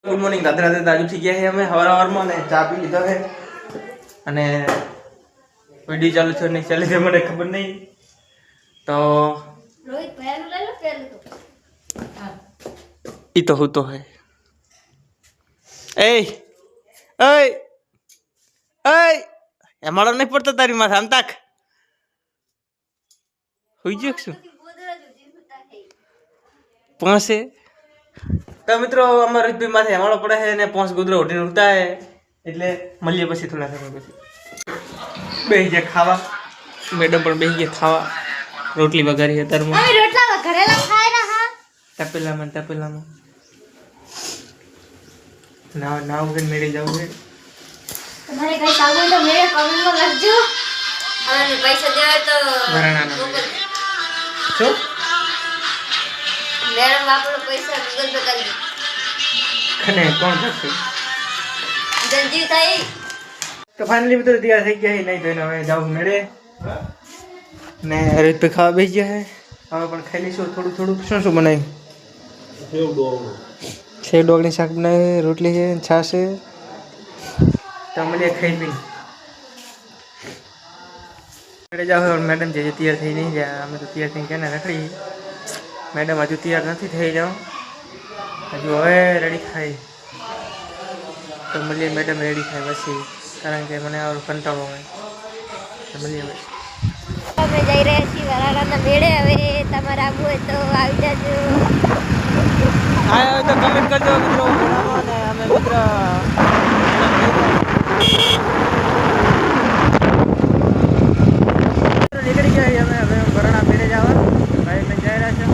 Good morning, Radhe Radhe. તાજુ થઈ ગયા છે અમે હવારમાં ને ચા પી લીધો છે અને વિડીયો ચાલુ થયો નહીં ચાલે છે મને ખબર નહીં. તો રોહિત પહેલું લઈ લો પહેલું ઈ તો હું તો હે એ મારો નહીં પડતો તારી માથે આમ તાક હોઈ ગયો શું પહોંચે. તો મિત્રો અમારા રોહિતભાઈ માથે હેમાળો પડે છે ને પોંચ ગોદરો ઉઠીને ઉઠતા હે એટલે મળીએ પછી થોડા સમય પછી. બેસી ગયા ખાવા, મેડમ પણ બેસી ગયા ખાવા. રોટલી વઘારી અત્યારમાં અમે રોટલા ઘરેલા ખાય ના હા તપેલામાં નાવ કે મેળે જવું છે. તમારે કઈ સાગું તો મેરે કમેન્ટમાં લખજો અને પૈસા દેવા તો વરાણાના શું મેડમ આપણો પૈસા ગૂગલ પે કરી અને કોણ કરશે. જલ્દી થઈ તો ફાઇનલી મિત્રો તૈયાર થઈ ગયા છે. નહીં તો એને હવે જવું મેળે ને રોહિતભાઈ ખાવા બેસી ગયા છે. હવે પણ ખાઈ લઈશું થોડું થોડું. શું શું બનાવ્યું? સેવ ડોગની શાક બનાવી, રોટલી છે, છાશ છે. તો મળીએ ખાઈ પી જાઓ. મેડમ જે તૈયાર થઈ નહીં જાય, અમે તો તૈયાર થઈને ક્યાં રખડી. મેડમ હજુ તૈયાર નથી થઈ જાઓ, હજુ હવે રેડી થાય. તો મળીએ મેડમ રેડી થાય પછી, કારણ કે મને આવું કંટાળો હોય. તો મળીએ પછી. અમે જઈ રહ્યા છીએ વરાણાના મેળે. હવે તમારે આવવું હોય તો આવી જાજો. હા તો કમેન્ટ કરજો મિત્રો ભણાવો ને અમે મિત્ર નીકળી ગયા અમે હવે ભરણા મેળે જવા. ભાઈ મેં જઈ રહ્યા છે.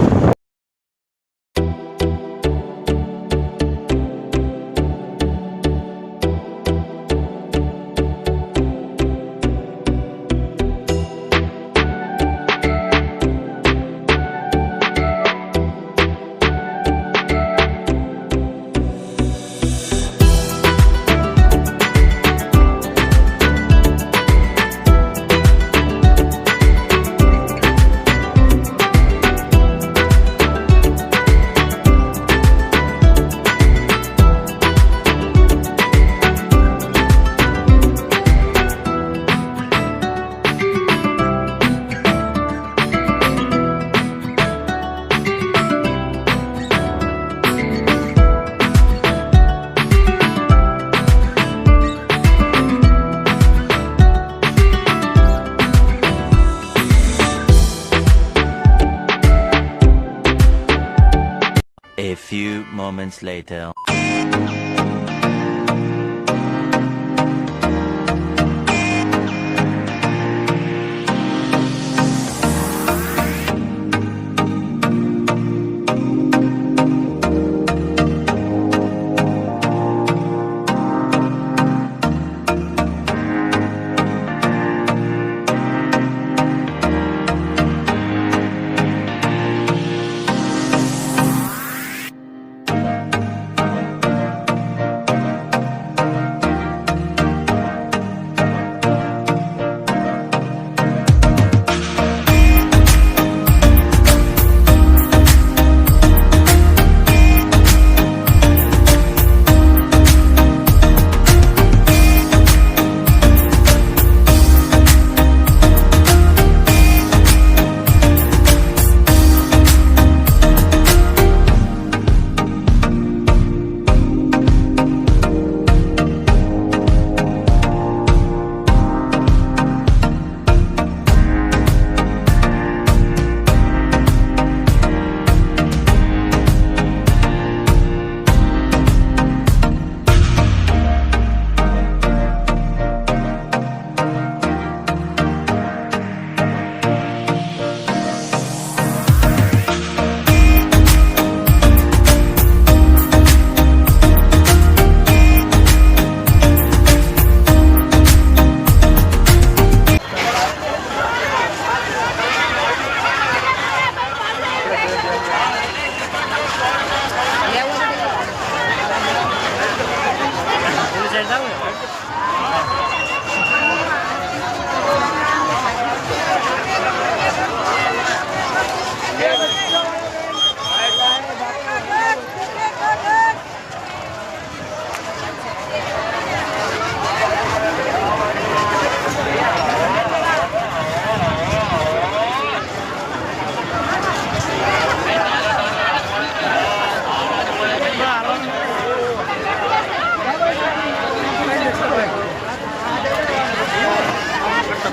A few moments later.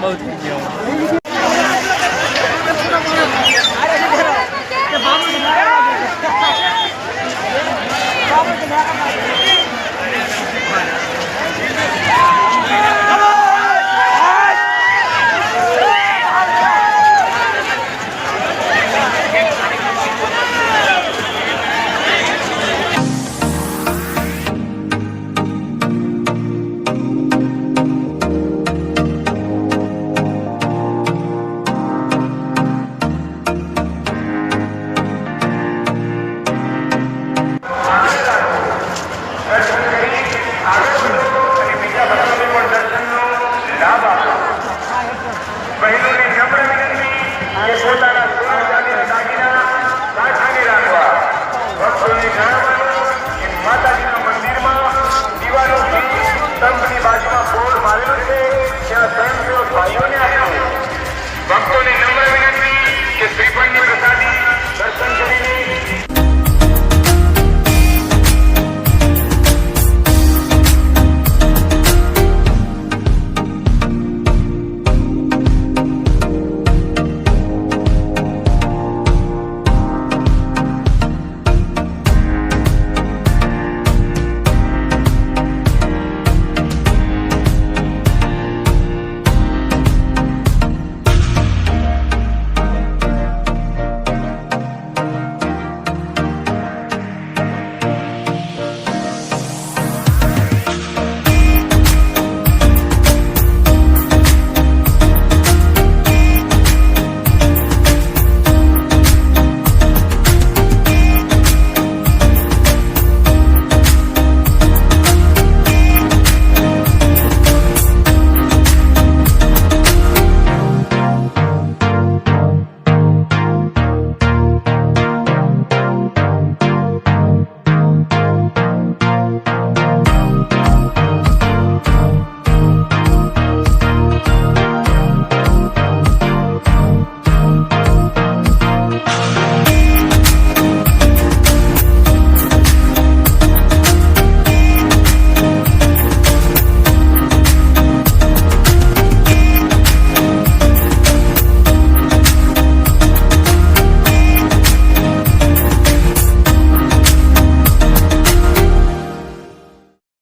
બહુ થઈ ગયો.